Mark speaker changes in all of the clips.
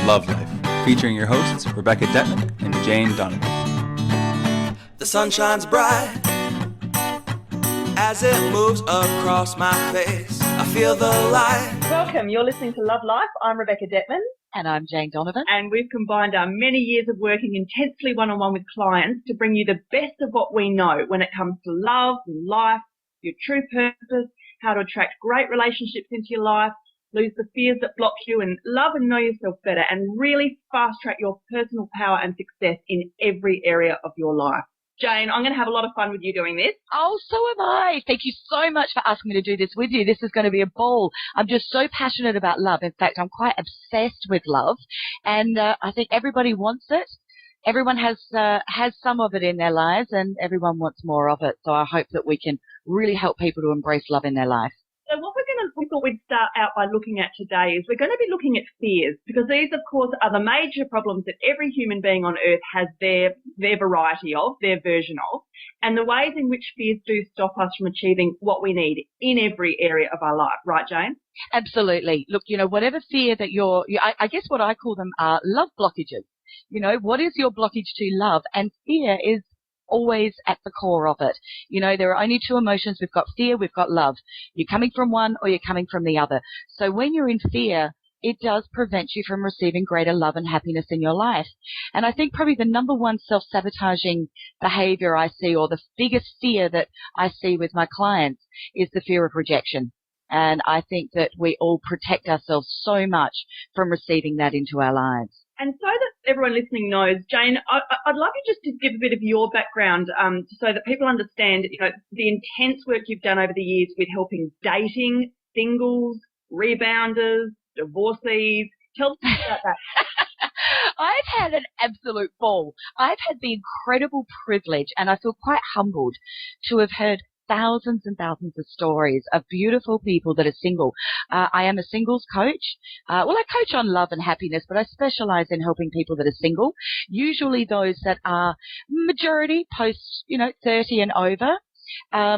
Speaker 1: Love Life, featuring your hosts Rebecca Dettman and Jane Donovan.
Speaker 2: The sun shines bright as it moves across my face. I feel the light.
Speaker 3: Welcome, you're listening to Love Life. I'm Rebecca Dettman.
Speaker 4: And I'm Jane Donovan.
Speaker 3: And we've combined our many years of working intensely one-on-one with clients to bring you the best of what we know when it comes to love, life, your true purpose, how to attract great relationships into your life, lose the fears that block you, and love and know yourself better, and really fast-track your personal power and success in every area of your life. Jane, I'm going to have a lot of fun with you doing this.
Speaker 4: Oh, so am I. Thank you so much for asking me to do this with you. This is going to be a ball. I'm just so passionate about love. In fact, I'm quite obsessed with love, and I think everybody wants it. Everyone has some of it in their lives, and everyone wants more of it. So I hope that we can really help people to embrace love in their life.
Speaker 3: So what we thought we'd start out by looking at today is we're going to be looking at fears, because these, of course, are the major problems that every human being on earth has their variety of, their version of, and the ways in which fears do stop us from achieving what we need in every area of our life. Right, Jane?
Speaker 4: Absolutely. Look, whatever fear that I guess what I call them are love blockages. What is your blockage to love? And fear is always at the core of it. There are only two emotions. We've got fear, we've got love. You're coming from one or you're coming from the other. So when you're in fear, it does prevent you from receiving greater love and happiness in your life. And I think probably the number one self-sabotaging behavior I see, or the biggest fear that I see with my clients, is the fear of rejection. And I think that we all protect ourselves so much from receiving that into our lives.
Speaker 3: And so that everyone listening knows, Jane, I'd love you just to give a bit of your background so that people understand, the intense work you've done over the years with helping dating, singles, rebounders, divorcees. Tell us about that.
Speaker 4: I've had an absolute ball. I've had the incredible privilege, and I feel quite humbled to have heard thousands and thousands of stories of beautiful people that are single. I am a singles coach. I coach on love and happiness, but I specialize in helping people that are single, usually those that are majority post, 30 and over.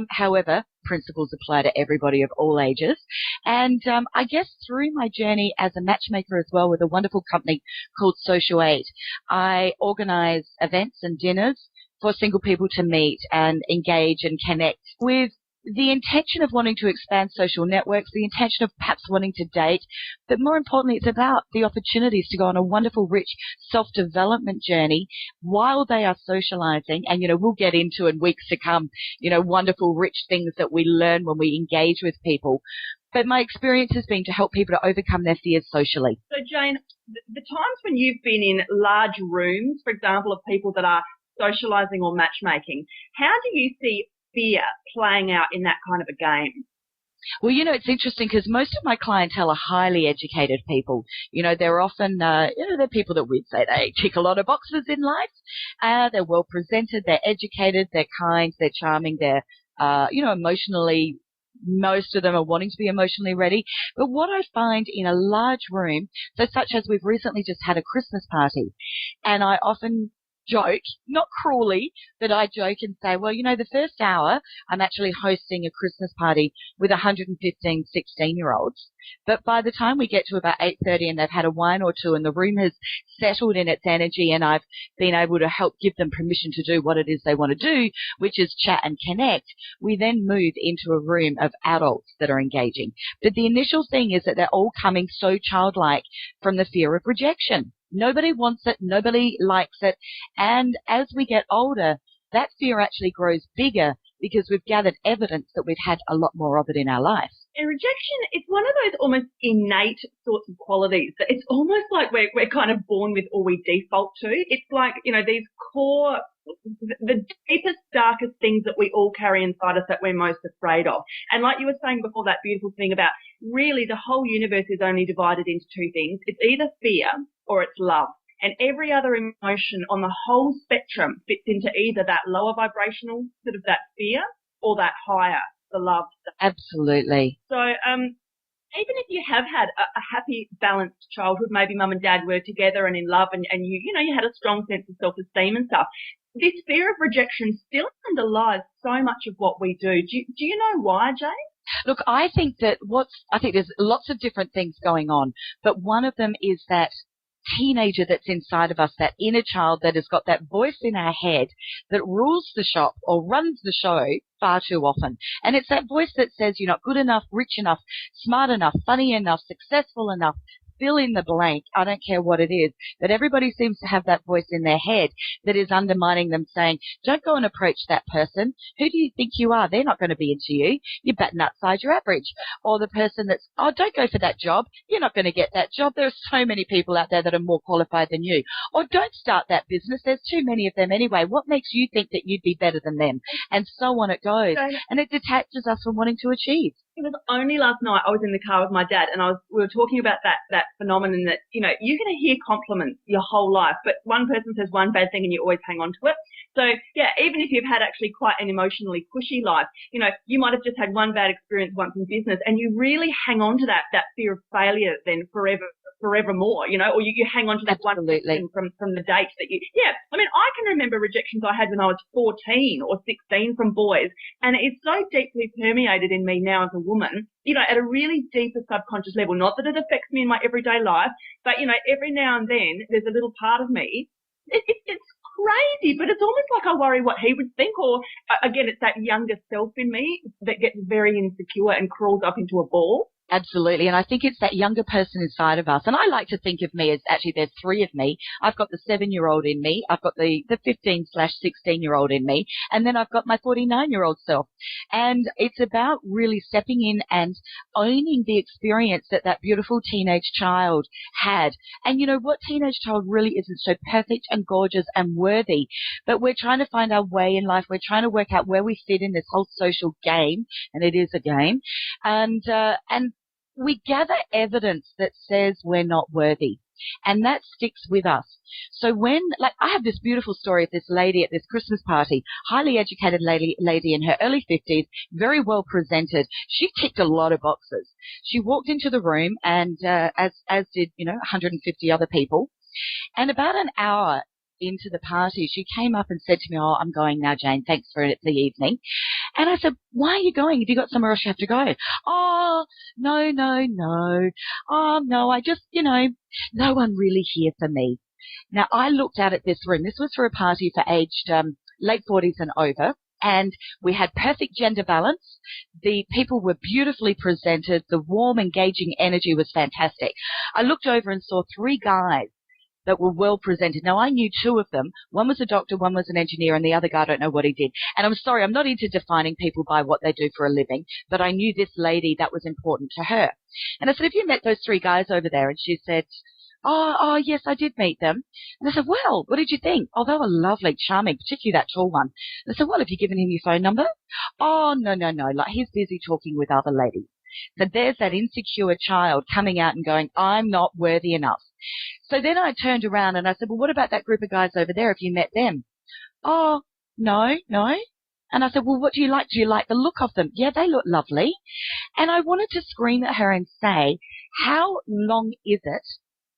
Speaker 4: However, principles apply to everybody of all ages. And I guess through my journey as a matchmaker as well with a wonderful company called Social 8, I organize events and dinners for single people to meet and engage and connect with the intention of wanting to expand social networks, the intention of perhaps wanting to date, but more importantly, it's about the opportunities to go on a wonderful, rich self-development journey while they are socializing. And, we'll get into in weeks to come, wonderful, rich things that we learn when we engage with people. But my experience has been to help people to overcome their fears socially.
Speaker 3: So, Jane, the times when you've been in large rooms, for example, of people that are socializing or matchmaking, how do you see fear playing out in that kind of a game?
Speaker 4: Well, it's interesting because most of my clientele are highly educated people. They're often, they're people that we'd say they tick a lot of boxes in life. They're well presented, they're educated, they're kind, they're charming, they're, emotionally, most of them are wanting to be emotionally ready. But what I find in a large room, so such as we've recently just had a Christmas party, and I often joke, not cruelly, but I joke and say, well, the first hour I'm actually hosting a Christmas party with 115 16-year-olds. But by the time we get to about 8:30 and they've had a wine or two and the room has settled in its energy and I've been able to help give them permission to do what it is they want to do, which is chat and connect, we then move into a room of adults that are engaging. But the initial thing is that they're all coming so childlike from the fear of rejection. Nobody wants it. Nobody likes it. And as we get older, that fear actually grows bigger because we've gathered evidence that we've had a lot more of it in our life.
Speaker 3: And rejection, it's one of those almost innate sorts of qualities that it's almost like we're kind of born with or we default to. It's like, these core, the deepest, darkest things that we all carry inside us that we're most afraid of. And like you were saying before, that beautiful thing about really the whole universe is only divided into two things. It's either fear or it's love. And every other emotion on the whole spectrum fits into either that lower vibrational sort of that fear or that higher, the love.
Speaker 4: Absolutely.
Speaker 3: So even if you have had a happy, balanced childhood, maybe mum and dad were together and in love and you had a strong sense of self-esteem and stuff, this fear of rejection still underlies so much of what we do. Do you know why, Jane?
Speaker 4: Look, I think there's lots of different things going on, but one of them is that teenager that's inside of us, that inner child that has got that voice in our head that rules the shop or runs the show far too often. And it's that voice that says you're not good enough, rich enough, smart enough, funny enough, successful enough, fill in the blank. I don't care what it is. But everybody seems to have that voice in their head that is undermining them, saying, don't go and approach that person. Who do you think you are? They're not going to be into you. You're batting outside your average. Or the person that's, oh, don't go for that job. You're not going to get that job. There are so many people out there that are more qualified than you. Or don't start that business. There's too many of them anyway. What makes you think that you'd be better than them? And so on it goes. And it detaches us from wanting to achieve.
Speaker 3: It was only last night I was in the car with my dad and we were talking about that phenomenon that, you know, you're going to hear compliments your whole life, but one person says one bad thing and you always hang on to it. So, yeah, even if you've had actually quite an emotionally cushy life, you know, you might have just had one bad experience once in business and you really hang on to that fear of failure then forevermore, you know, or you hang on to that
Speaker 4: Absolutely.
Speaker 3: one from the date that you, yeah. I mean, I can remember rejections I had when I was 14 or 16 from boys, and it's so deeply permeated in me now as a woman, you know, at a really deeper subconscious level. Not that it affects me in my everyday life, but, you know, every now and then there's a little part of me. It's crazy, but it's almost like I worry what he would think, or again, it's that younger self in me that gets very insecure and crawls up into a ball.
Speaker 4: Absolutely. And I think it's that younger person inside of us. And I like to think of me as actually there's three of me. I've got the 7-year-old in me. I've got the 15/16-year-old in me. And then I've got my 49-year-old self. And it's about really stepping in and owning the experience that beautiful teenage child had. And you know what teenage child really isn't so perfect and gorgeous and worthy, but we're trying to find our way in life. We're trying to work out where we fit in this whole social game. And it is a game. And we gather evidence that says we're not worthy, and that sticks with us. So when, like, I have this beautiful story of this lady at this Christmas party, highly educated lady in her early 50s, very well presented. She ticked a lot of boxes. She walked into the room, and as did, you know, 150 other people. And about an hour into the party, she came up and said to me, oh, I'm going now, Jane. Thanks for the evening. And I said, why are you going? Have you got somewhere else you have to go? Oh, no. Oh, no, I just, you know, no one really here for me. Now, I looked out at this room. This was for a party for aged late 40s and over. And we had perfect gender balance. The people were beautifully presented. The warm, engaging energy was fantastic. I looked over and saw 3 guys that were well presented. Now, I knew 2 of them. One was a doctor, one was an engineer, and the other guy, I don't know what he did. And I'm sorry, I'm not into defining people by what they do for a living, but I knew this lady, that was important to her. And I said, have you met those 3 guys over there? And she said, oh, yes, I did meet them. And I said, well, what did you think? Oh, they were lovely, charming, particularly that tall one. And I said, well, have you given him your phone number? Oh, no, like he's busy talking with other ladies. So there's that insecure child coming out and going, I'm not worthy enough. So then I turned around and I said, well, what about that group of guys over there? Have you met them? Oh, no. And I said, well, what do you like? Do you like the look of them? Yeah, they look lovely. And I wanted to scream at her and say, how long is it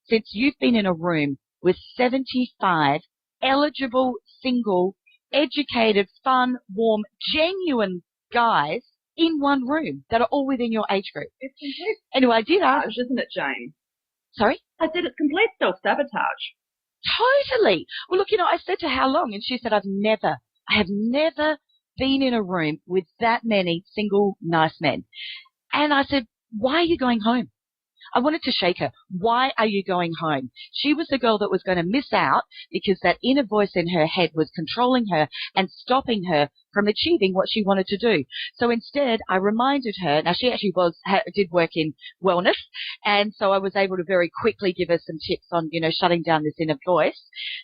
Speaker 4: since you've been in a room with 75 eligible, single, educated, fun, warm, genuine guys in one room that are all within your age group?
Speaker 3: It's complete
Speaker 4: anyway, I did ask.
Speaker 3: isn't it, Jane?
Speaker 4: Sorry?
Speaker 3: I said it's complete self-sabotage.
Speaker 4: Totally. Well, look, you know, I said to her, how long? And she said, I have never been in a room with that many single, nice men. And I said, why are you going home? I wanted to shake her. Why are you going home? She was the girl that was going to miss out because that inner voice in her head was controlling her and stopping her from achieving what she wanted to do. So instead, I reminded her, now she actually did work in wellness, and so I was able to very quickly give her some tips on, you know, shutting down this inner voice,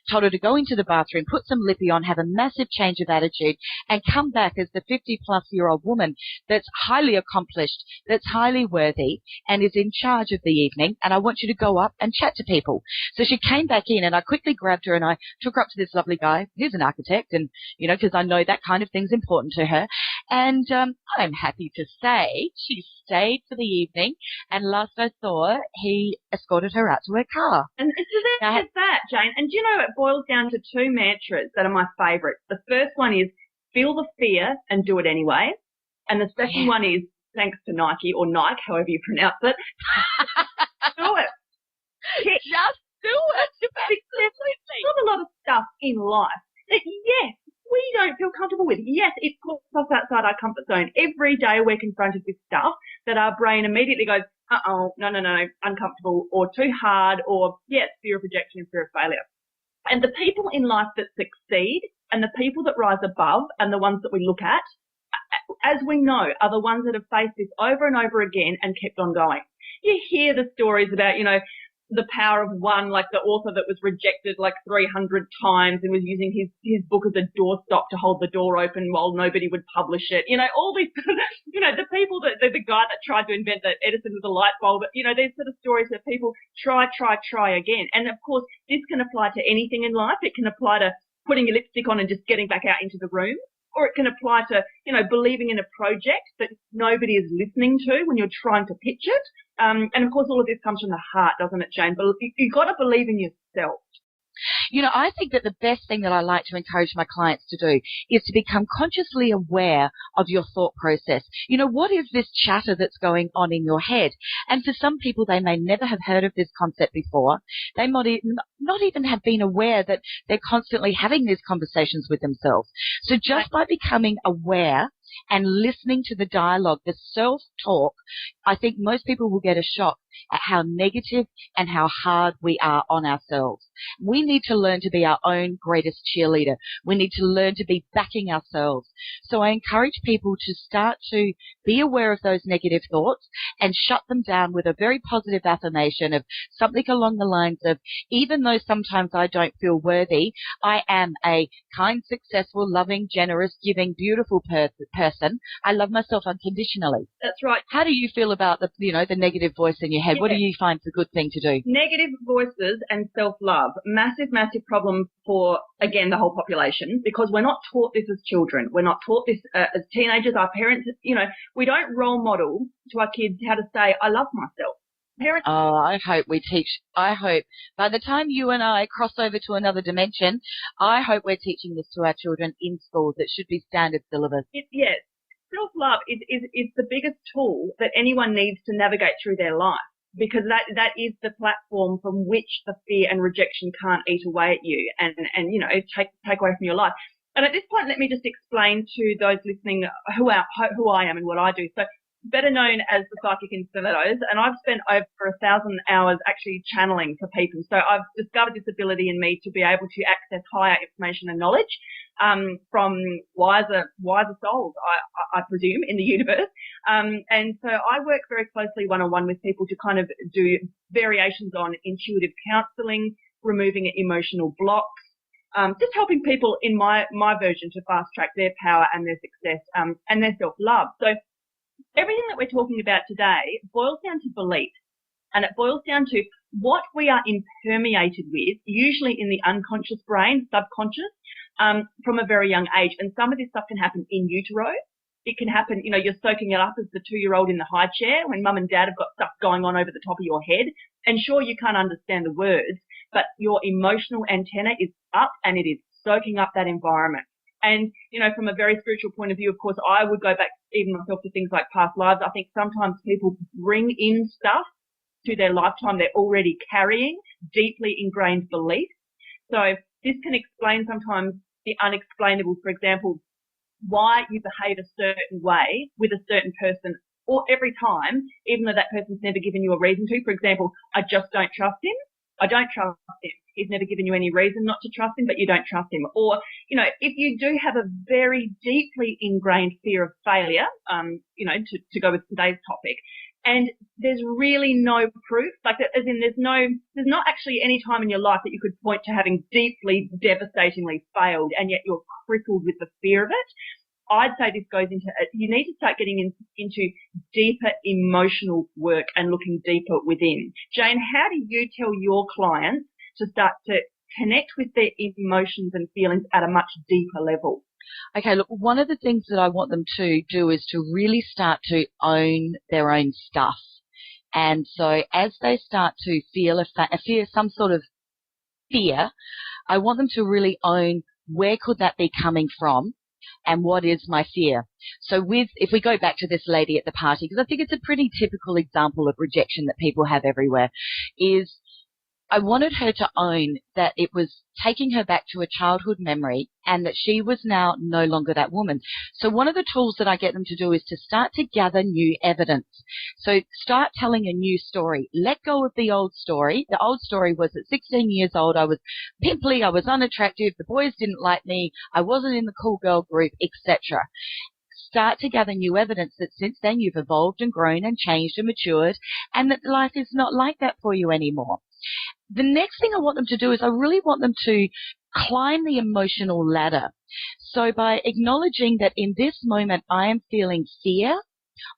Speaker 4: told her to go into the bathroom, put some lippy on, have a massive change of attitude, and come back as the 50-plus-year-old woman that's highly accomplished, that's highly worthy, and is in charge of the evening, and I want you to go up and chat to people. So she came back in, and I quickly grabbed her, and I took her up to this lovely guy. He's an architect, and, you know, because I know that kind of thing's important to her. And I'm happy to say she stayed for the evening, and last I saw, he escorted her out to her car.
Speaker 3: And so there's that, Jane. And do you know, it boils down to 2 mantras that are my favourites. The first one is, feel the fear and do it anyway. And the second one is, thanks to Nike, or Nike, however you pronounce it, do it.
Speaker 4: Just do
Speaker 3: in life that, yes, we don't feel comfortable with. Yes, it puts us outside our comfort zone. Every day we're confronted with stuff that our brain immediately goes, no, uncomfortable, or too hard, or, yes, fear of rejection and fear of failure. And the people in life that succeed and the people that rise above and the ones that we look at, as we know, are the ones that have faced this over and over again and kept on going. You hear the stories about, the power of one, like the author that was rejected like 300 times and was using his book as a doorstop to hold the door open while nobody would publish it. All these, the people the guy that tried to invent the Edison with the light bulb, these sort of stories where people try again. And of course, this can apply to anything in life. It can apply to putting your lipstick on and just getting back out into the room. Or it can apply to, believing in a project that nobody is listening to when you're trying to pitch it. And of course, all of this comes from the heart, doesn't it, Jane? But you've got to believe in yourself.
Speaker 4: I think that the best thing that I like to encourage my clients to do is to become consciously aware of your thought process. What is this chatter that's going on in your head? And for some people, they may never have heard of this concept before. They might not even have been aware that they're constantly having these conversations with themselves. So just by becoming aware and listening to the dialogue, the self-talk, I think most people will get a shock at how negative and how hard we are on ourselves. We need to learn to be our own greatest cheerleader. We need to learn to be backing ourselves. So I encourage people to start to be aware of those negative thoughts and shut them down with a very positive affirmation of something along the lines of, even though sometimes I don't feel worthy, I am a kind, successful, loving, generous, giving, beautiful person. I love myself unconditionally.
Speaker 3: That's right.
Speaker 4: How do you feel about the negative voice in your head?
Speaker 3: Yeah.
Speaker 4: What do you find is a good thing to do?
Speaker 3: Negative voices and self-love, massive problem for, again, the whole population, because we're not taught this as children. We're not taught this as teenagers. Our parents, we don't role model to our kids how to say, I love myself. Parents.
Speaker 4: Oh, I hope by the time you and I cross over to another dimension, I hope we're teaching this to our children in schools. It should be standard syllabus.
Speaker 3: Yes. Self-love is the biggest tool that anyone needs to navigate through their life, because that is the platform from which the fear and rejection can't eat away at you and take away from your life. And at this point, let me just explain to those listening who I am and what I do. So, better known as the psychic in stilettos, and I've spent over 1,000 hours actually channeling for people. So I've discovered this ability in me to be able to access higher information and knowledge from wiser souls, I presume, in the universe. And so I work very closely one-on-one with people to kind of do variations on intuitive counselling, removing emotional blocks, just helping people in my version to fast-track their power and their success and their self-love. So everything that we're talking about today boils down to belief, and it boils down to what we are impermeated with, usually in the unconscious brain, subconscious, from a very young age. And some of this stuff can happen in utero. It can happen, you're soaking it up as the 2-year-old in the high chair when mum and dad have got stuff going on over the top of your head. And sure, you can't understand the words, but your emotional antenna is up and it is soaking up that environment. And, from a very spiritual point of view, of course, I would go back even myself to things like past lives. I think sometimes people bring in stuff to their lifetime they're already carrying, deeply ingrained beliefs. So this can explain sometimes the unexplainable. For example, why you behave a certain way with a certain person or every time, even though that person's never given you a reason to. For example, I just don't trust him. I don't trust him. He's never given you any reason not to trust him, but you don't trust him. Or, if you do have a very deeply ingrained fear of failure, to go with today's topic, and there's really no proof, like as in there's not actually any time in your life that you could point to having deeply, devastatingly failed, and yet you're crippled with the fear of it. I'd say this goes into, you need to start getting into deeper emotional work and looking deeper within. Jane, how do you tell your clients to start to connect with their emotions and feelings at a much deeper level?
Speaker 4: Okay, look, one of the things that I want them to do is to really start to own their own stuff. And so as they start to feel some sort of fear, I want them to really own where could that be coming from and what is my fear. So if we go back to this lady at the party, because I think it's a pretty typical example of rejection that people have everywhere, is I wanted her to own that it was taking her back to a childhood memory and that she was now no longer that woman. So one of the tools that I get them to do is to start to gather new evidence. So start telling a new story. Let go of the old story. The old story was at 16 years old, I was pimply, I was unattractive, the boys didn't like me, I wasn't in the cool girl group, etc. Start to gather new evidence that since then you've evolved and grown and changed and matured and that life is not like that for you anymore. The next thing I want them to do is I really want them to climb the emotional ladder. So by acknowledging that in this moment I am feeling fear,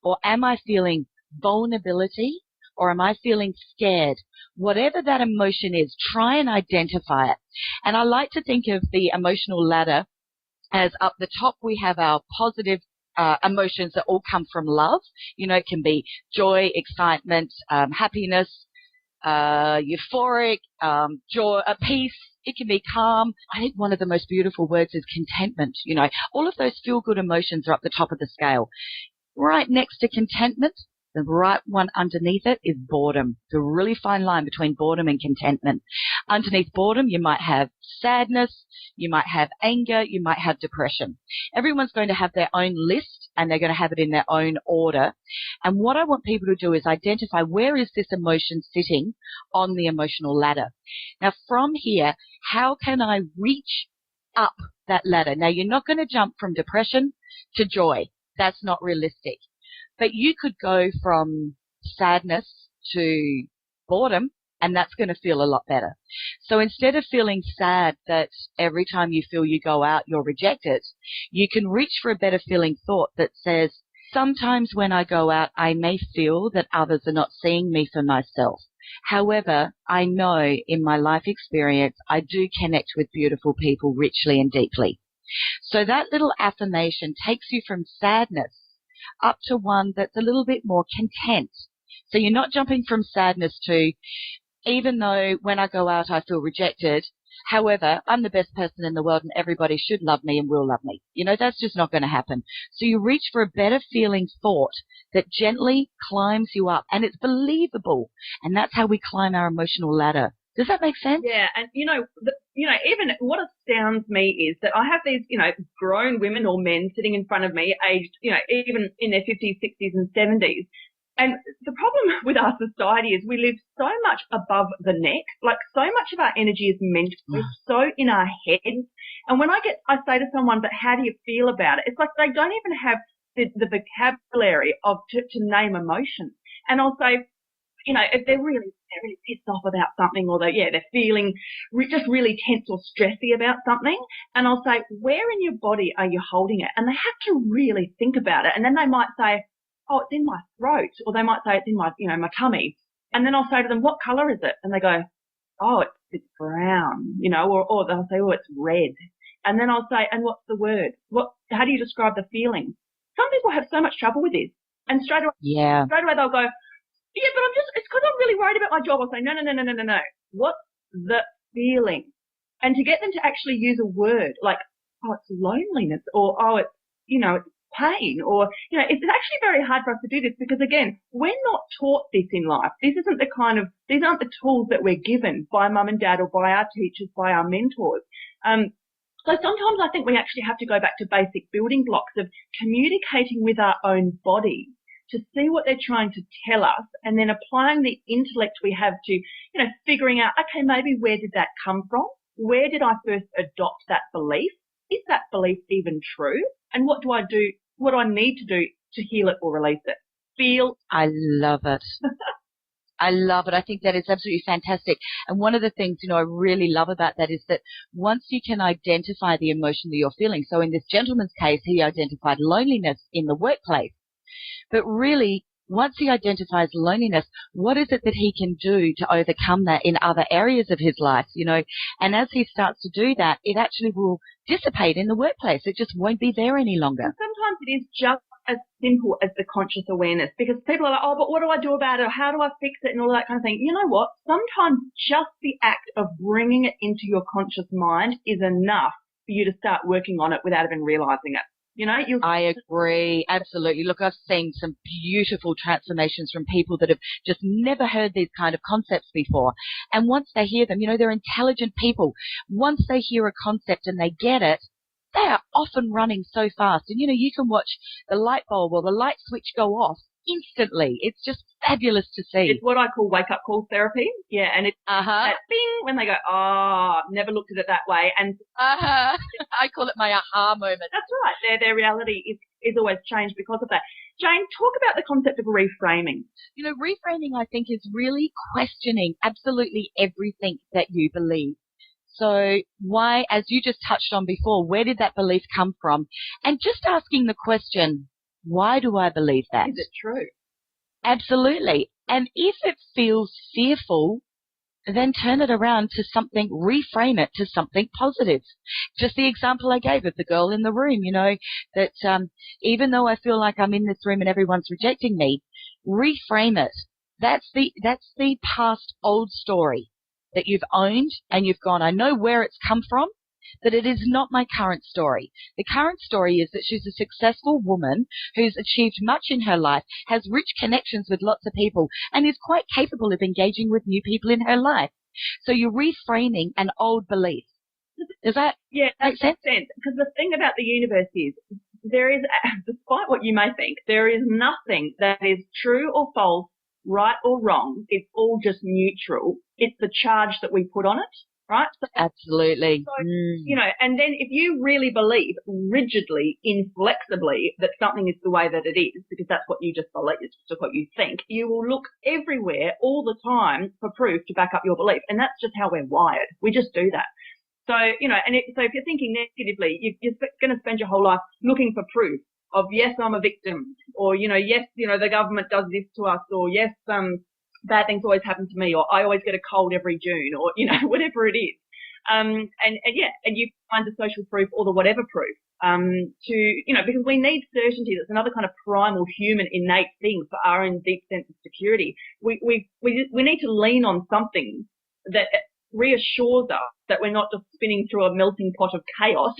Speaker 4: or am I feeling vulnerability, or am I feeling scared? Whatever that emotion is, try and identify it. And I like to think of the emotional ladder as up the top we have our positive emotions that all come from love. You know, it can be joy, excitement, happiness, euphoric, joy, peace. It can be calm. I think one of the most beautiful words is contentment. You know, all of those feel-good emotions are up the top of the scale. Right next to contentment, the right one underneath it is boredom. It's a really fine line between boredom and contentment. Underneath boredom, you might have sadness, you might have anger, you might have depression. Everyone's going to have their own list and they're going to have it in their own order. And what I want people to do is identify where is this emotion sitting on the emotional ladder. Now from here, how can I reach up that ladder? Now you're not going to jump from depression to joy. That's not realistic. But you could go from sadness to boredom, and that's going to feel a lot better. So instead of feeling sad that every time you feel you go out, you're rejected, you can reach for a better feeling thought that says, sometimes when I go out, I may feel that others are not seeing me for myself. However, I know in my life experience, I do connect with beautiful people richly and deeply. So that little affirmation takes you from sadness up to one that's a little bit more content. So you're not jumping from sadness to, even though when I go out I feel rejected, however, I'm the best person in the world and everybody should love me and will love me. You know, that's just not going to happen. So you reach for a better feeling thought that gently climbs you up, and it's believable. And that's how we climb our emotional ladder. Does that make sense?
Speaker 3: Yeah, and even what astounds me is that I have these, grown women or men sitting in front of me, aged, even in their 50s, 60s, and 70s. And the problem with our society is we live so much above the neck, like so much of our energy is mental, we're so in our heads. And when I say to someone, but how do you feel about it? It's like they don't even have the vocabulary to name emotions. And I'll say, if they're really pissed off about something, or they're feeling just really tense or stressy about something, and I'll say, where in your body are you holding it? And they have to really think about it. And then they might say, oh, it's in my throat, or they might say it's in my, my tummy. And then I'll say to them, what color is it? And they go, oh, it's brown, or they'll say, oh, it's red. And then I'll say, and what's the word? How do you describe the feeling? Some people have so much trouble with this, and straight away they'll go, yeah, but it's because I'm really worried about my job. I'll say, no. What's the feeling? And to get them to actually use a word like, oh, it's loneliness, or, oh, it's, it's pain, or, it's actually very hard for us to do this because, again, we're not taught this in life. These aren't the tools that we're given by mum and dad or by our teachers, by our mentors. So sometimes I think we actually have to go back to basic building blocks of communicating with our own body to see what they're trying to tell us, and then applying the intellect we have to, figuring out, okay, maybe where did that come from? Where did I first adopt that belief? Is that belief even true? And what do I need to do to heal it or release it?
Speaker 4: I love it. I love it. I think that is absolutely fantastic. And one of the things, I really love about that is that once you can identify the emotion that you're feeling, so in this gentleman's case, he identified loneliness in the workplace. But really, once he identifies loneliness, what is it that he can do to overcome that in other areas of his life, And as he starts to do that, it actually will dissipate in the workplace. It just won't be there any longer.
Speaker 3: And sometimes it is just as simple as the conscious awareness, because people are like, oh, but what do I do about it? How do I fix it? And all that kind of thing. You know what? Sometimes just the act of bringing it into your conscious mind is enough for you to start working on it without even realizing it.
Speaker 4: I agree. Absolutely. Look, I've seen some beautiful transformations from people that have just never heard these kind of concepts before. And once they hear them, they're intelligent people. Once they hear a concept and they get it, they are often running so fast. And, you can watch the light bulb or the light switch go off instantly. It's just fabulous to see.
Speaker 3: It's what I call wake-up call therapy. Yeah, and it's that bing when they go, never looked at it that way. And
Speaker 4: I call it my aha moment.
Speaker 3: That's right. Their reality is always changed because of that. Jane, talk about the concept of reframing.
Speaker 4: Reframing, I think, is really questioning absolutely everything that you believe. So why, as you just touched on before, where did that belief come from? And just asking the question, why do I believe that?
Speaker 3: Is it true?
Speaker 4: Absolutely. And if it feels fearful, then turn it around to something, reframe it to something positive. Just the example I gave of the girl in the room, that even though I feel like I'm in this room and everyone's rejecting me, reframe it. That's the past old story that you've owned and you've gone, I know where it's come from, that it is not my current story. The current story is that she's a successful woman who's achieved much in her life, has rich connections with lots of people, and is quite capable of engaging with new people in her life. So you're reframing an old belief. Does that make sense?
Speaker 3: Because the thing about the universe is there is, despite what you may think, there is nothing that is true or false, right or wrong. It's all just neutral. It's the charge that we put on it. Right? So,
Speaker 4: absolutely.
Speaker 3: So, and then if you really believe rigidly, inflexibly that something is the way that it is, because that's what you just believe, it's just what you think, you will look everywhere all the time for proof to back up your belief. And that's just how we're wired. We just do that. So, so if you're thinking negatively, you're going to spend your whole life looking for proof of, yes, I'm a victim, or, yes, the government does this to us, or yes, bad things always happen to me, or I always get a cold every June, or, whatever it is. And you find the social proof or the whatever proof, because we need certainty. That's another kind of primal human innate thing for our own deep sense of security. We need to lean on something that reassures us that we're not just spinning through a melting pot of chaos.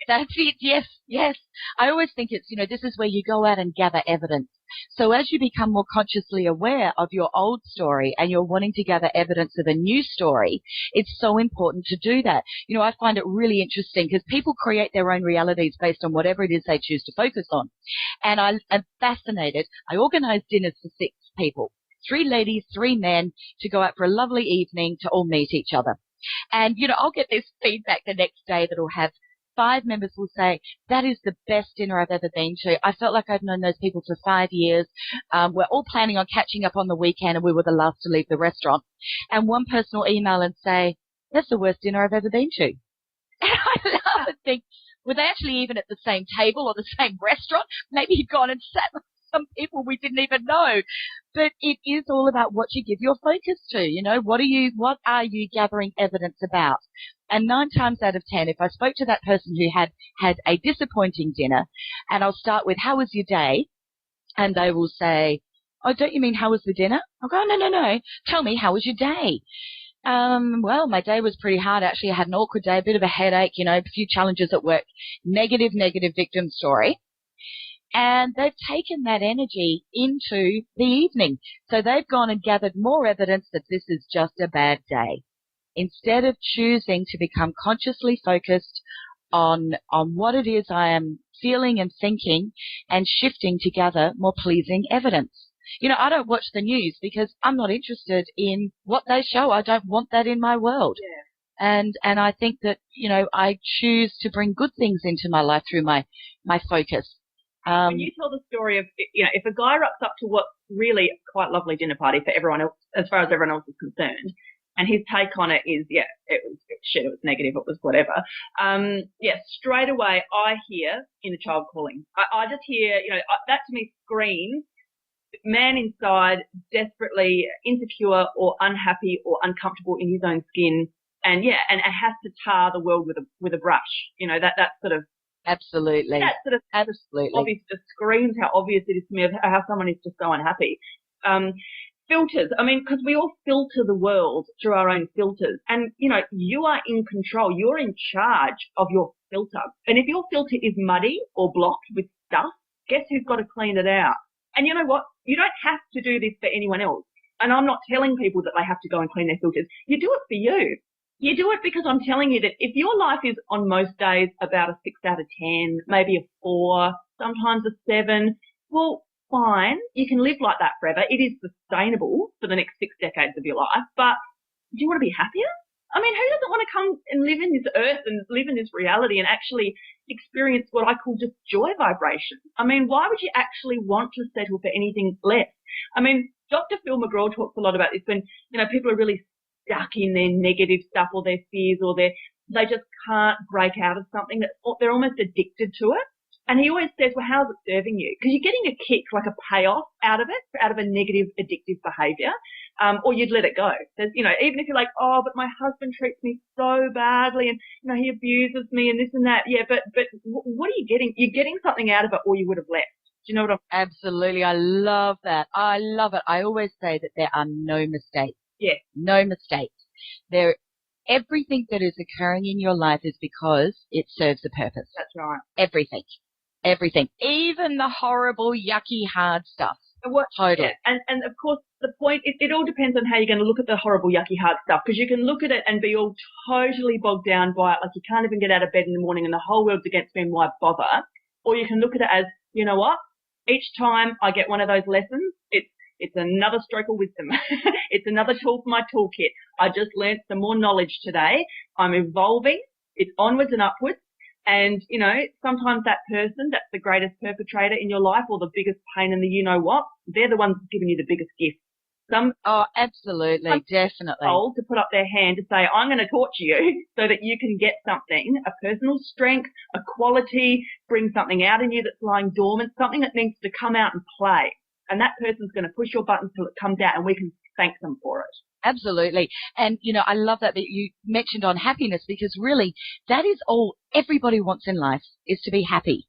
Speaker 4: That's it. Yes. I always think it's, this is where you go out and gather evidence. So as you become more consciously aware of your old story and you're wanting to gather evidence of a new story, it's so important to do that. I find it really interesting because people create their own realities based on whatever it is they choose to focus on. And I am fascinated. I organize dinners for 6 people, 3 ladies, 3 men, to go out for a lovely evening to all meet each other. And, I'll get this feedback the next day that will have 5 members will say, that is the best dinner I've ever been to. I felt like I'd known those people for 5 years. We're all planning on catching up on the weekend and we were the last to leave the restaurant. And one person will email and say, that's the worst dinner I've ever been to. And I laugh and think, were they actually even at the same table or the same restaurant? Maybe you'd gone and sat with some people we didn't even know. But it is all about what you give your focus to. What are you gathering evidence about? And 9 times out of 10, if I spoke to that person who had a disappointing dinner, and I'll start with, how was your day? And they will say, oh, don't you mean how was the dinner? I'll go, no. Tell me, how was your day? Well, my day was pretty hard. Actually, I had an awkward day, a bit of a headache, a few challenges at work. Negative victim story. And they've taken that energy into the evening. So they've gone and gathered more evidence that this is just a bad day, instead of choosing to become consciously focused on what it is I am feeling and thinking and shifting to gather more pleasing evidence. I don't watch the news because I'm not interested in what they show. I don't want that in my world. Yeah. And I think that, I choose to bring good things into my life through my focus.
Speaker 3: When you tell the story of, if a guy rocks up to what's really quite lovely dinner party for everyone else, as far as everyone else is concerned, and his take on it is, it was shit, it was negative, it was whatever. Straight away I hear inner child calling. I just hear, that to me screams man inside, desperately insecure or unhappy or uncomfortable in his own skin, and has to tar the world with a brush. That sort of.
Speaker 4: Absolutely.
Speaker 3: That sort of
Speaker 4: absolutely
Speaker 3: obvious just screams how obvious it is to me of how someone is just so unhappy. filters. I mean, because we all filter the world through our own filters. And, you know, you are in control. You're in charge of your filter. And if your filter is muddy or blocked with stuff, guess who's got to clean it out? And you know what? You don't have to do this for anyone else. And I'm not telling people that they have to go and clean their filters. You do it for you. You do it because I'm telling you that if your life is on most days about a 6 out of 10, maybe a 4, sometimes a 7, well, fine, you can live like that forever. It is sustainable for the next 6 decades of your life, but do you want to be happier? I mean, who doesn't want to come and live in this earth and live in this reality and actually experience what I call just joy vibration? I mean, why would you actually want to settle for anything less? I mean, Dr. Phil McGraw talks a lot about this when, you know, people are really stuck in their negative stuff or their fears or they just can't break out of something, that they're almost addicted to it. And he always says, well, how's it serving you? Because you're getting a kick, like a payoff out of it, out of a negative addictive behaviour, or you'd let it go. There's, you know, even if you're like, oh, but my husband treats me so badly and, you know, he abuses me and this and that. Yeah, but what are you getting? You're getting something out of it or you would have left. Do you know what I'm saying?
Speaker 4: Absolutely. I love that. I love it. I always say that there are no mistakes.
Speaker 3: Yeah.
Speaker 4: No mistakes. Everything that is occurring in your life is because it serves a purpose.
Speaker 3: That's right.
Speaker 4: Everything. Everything. Even the horrible, yucky, hard stuff. Totally.
Speaker 3: Yeah. And of course, the point, it all depends on how you're going to look at the horrible, yucky, hard stuff, because you can look at it and be all totally bogged down by it, like you can't even get out of bed in the morning and the whole world's against me and why bother? Or you can look at it as, you know what, each time I get one of those lessons, it's another stroke of wisdom. It's another tool for my toolkit. I just learnt some more knowledge today. I'm evolving. It's onwards and upwards. And, you know, sometimes that person that's the greatest perpetrator in your life or the biggest pain in the you-know-what, they're the ones giving you the biggest gift.
Speaker 4: Absolutely, definitely.
Speaker 3: Told to put up their hand to say, I'm going to torture you so that you can get something, a personal strength, a quality, bring something out in you that's lying dormant, something that needs to come out and play. And that person's going to push your buttons till it comes out and we can thank them for it.
Speaker 4: Absolutely. And, you know, I love that you mentioned on happiness, because really that is all everybody wants in life, is to be happy.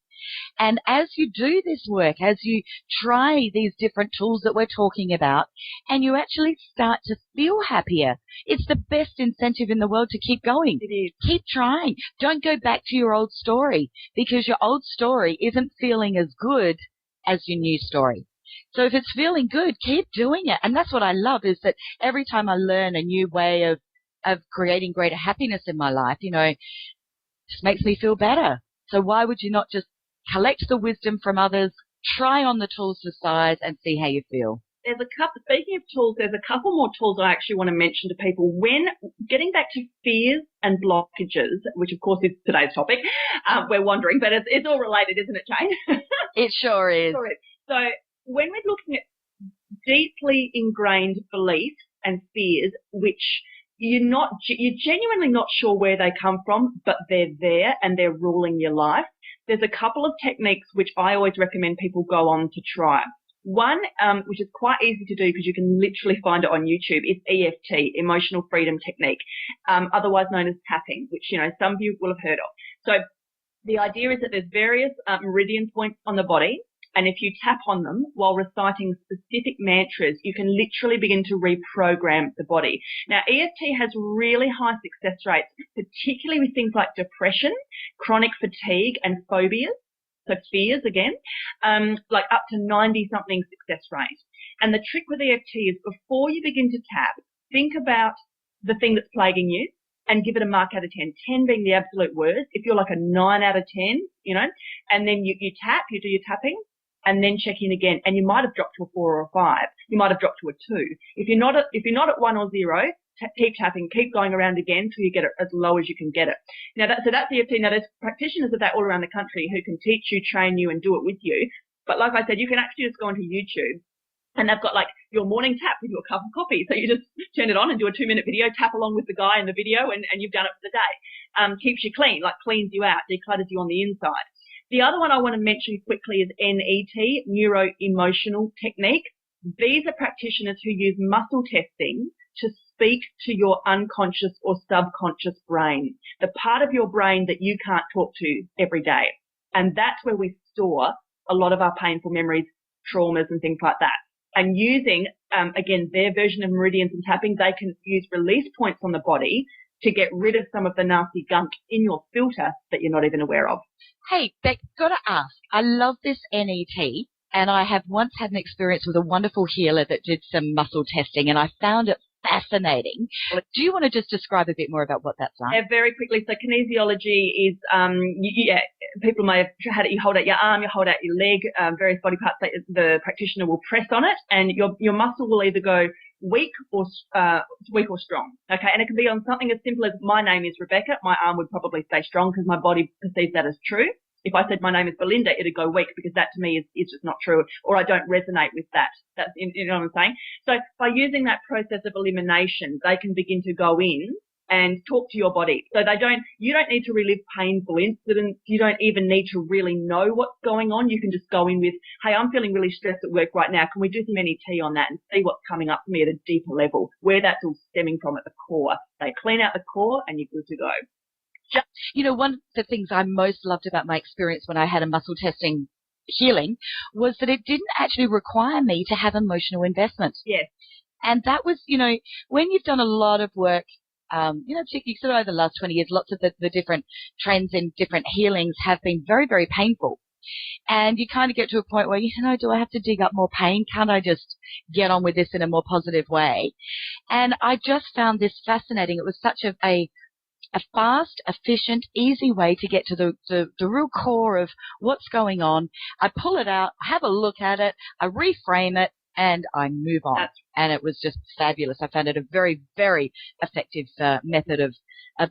Speaker 4: And as you do this work, as you try these different tools that we're talking about, and you actually start to feel happier, it's the best incentive in the world to keep going.
Speaker 3: It is.
Speaker 4: Keep trying. Don't go back to your old story, because your old story isn't feeling as good as your new story. So if it's feeling good, keep doing it. And that's what I love, is that every time I learn a new way of creating greater happiness in my life, you know, it just makes me feel better. So why would you not just collect the wisdom from others, try on the tools for size and see how you feel?
Speaker 3: There's a couple, speaking of tools, there's a couple more tools I actually want to mention to people. When getting back to fears and blockages, which of course is today's topic, we're wondering, but it's all related, isn't it, Jane?
Speaker 4: It sure is.
Speaker 3: So when we're looking at deeply ingrained beliefs and fears, which you're genuinely not sure where they come from, but they're there and they're ruling your life, there's a couple of techniques which I always recommend people go on to try. One, which is quite easy to do because you can literally find it on YouTube, is EFT, Emotional Freedom Technique, otherwise known as tapping, which, you know, some of you will have heard of. So the idea is that there's various meridian points on the body, and if you tap on them while reciting specific mantras, you can literally begin to reprogram the body. Now, EFT has really high success rates, particularly with things like depression, chronic fatigue, and phobias. So fears again, like up to 90-something success rate. And the trick with EFT is before you begin to tap, think about the thing that's plaguing you and give it a mark out of 10, 10 being the absolute worst. If you're like a 9 out of 10, you know, and then you tap, you do your tapping, and then check in again, and you might have dropped to a 4 or a 5. You might have dropped to a 2. If you're not at 1 or 0, keep tapping, keep going around again till you get it as low as you can get it. Now that's EFT. Now there's practitioners of that all around the country who can teach you, train you, and do it with you. But like I said, you can actually just go onto YouTube, and they've got like your morning tap with your cup of coffee. So you just turn it on and do a 2-minute video, tap along with the guy in the video, and you've done it for the day. Keeps you clean, like cleans you out, declutters you on the inside. The other one I want to mention quickly is NET, Neuro-Emotional Technique. These are practitioners who use muscle testing to speak to your unconscious or subconscious brain, the part of your brain that you can't talk to every day. And that's where we store a lot of our painful memories, traumas, and things like that. and using, again, their version of meridians and tapping, they can use release points on the body to get rid of some of the nasty gunk in your filter that you're not even aware of.
Speaker 4: Hey, Beck, got to ask, I love this NET, and I have once had an experience with a wonderful healer that did some muscle testing, and I found it fascinating. Do you want to just describe a bit more about what that's like?
Speaker 3: Yeah, very quickly. So kinesiology is, people may have had it. You hold out your arm, you hold out your leg, various body parts. The practitioner will press on it, and your muscle will either go weak or strong. Okay, and it can be on something as simple as my name is Rebecca. My arm would probably stay strong because my body perceives that as true. If I said my name is Belinda, it'd go weak because that to me is just not true, or I don't resonate with that. That's, you know what I'm saying? So by using that process of elimination, they can begin to go in and talk to your body. So you don't need to relive painful incidents. You don't even need to really know what's going on. You can just go in with, hey, I'm feeling really stressed at work right now. Can we do some NET on that and see what's coming up for me at a deeper level, where that's all stemming from at the core? They clean out the core and you're good to go.
Speaker 4: You know, one of the things I most loved about my experience when I had a muscle testing healing was that it didn't actually require me to have emotional investment.
Speaker 3: Yes.
Speaker 4: And that was, you know, when you've done a lot of work, particularly sort of over the last 20 years, lots of the different trends in different healings have been very, very painful. And you kind of get to a point where, do I have to dig up more pain? Can't I just get on with this in a more positive way? And I just found this fascinating. It was such a fast, efficient, easy way to get to the real core of what's going on. I pull it out, I have a look at it, I reframe it, and I move on. And it was just fabulous. I found it a very, very effective method of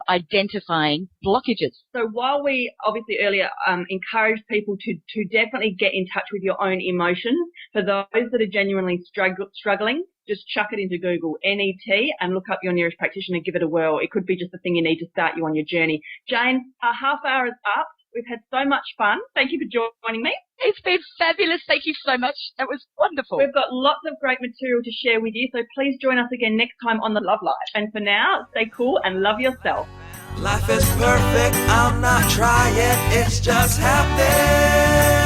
Speaker 4: identifying blockages.
Speaker 3: So while we obviously earlier encouraged people to definitely get in touch with your own emotions, for those that are genuinely struggling, just chuck it into Google, NET, and look up your nearest practitioner and give it a whirl. It could be just the thing you need to start you on your journey. Jane, our half hour is up. We've had so much fun. Thank you for joining me.
Speaker 4: It's been fabulous. Thank you so much. That was wonderful.
Speaker 3: We've got lots of great material to share with you, so please join us again next time on The Love Life. And for now, stay cool and love yourself.
Speaker 2: Life is perfect, I'm not trying, it's just happening.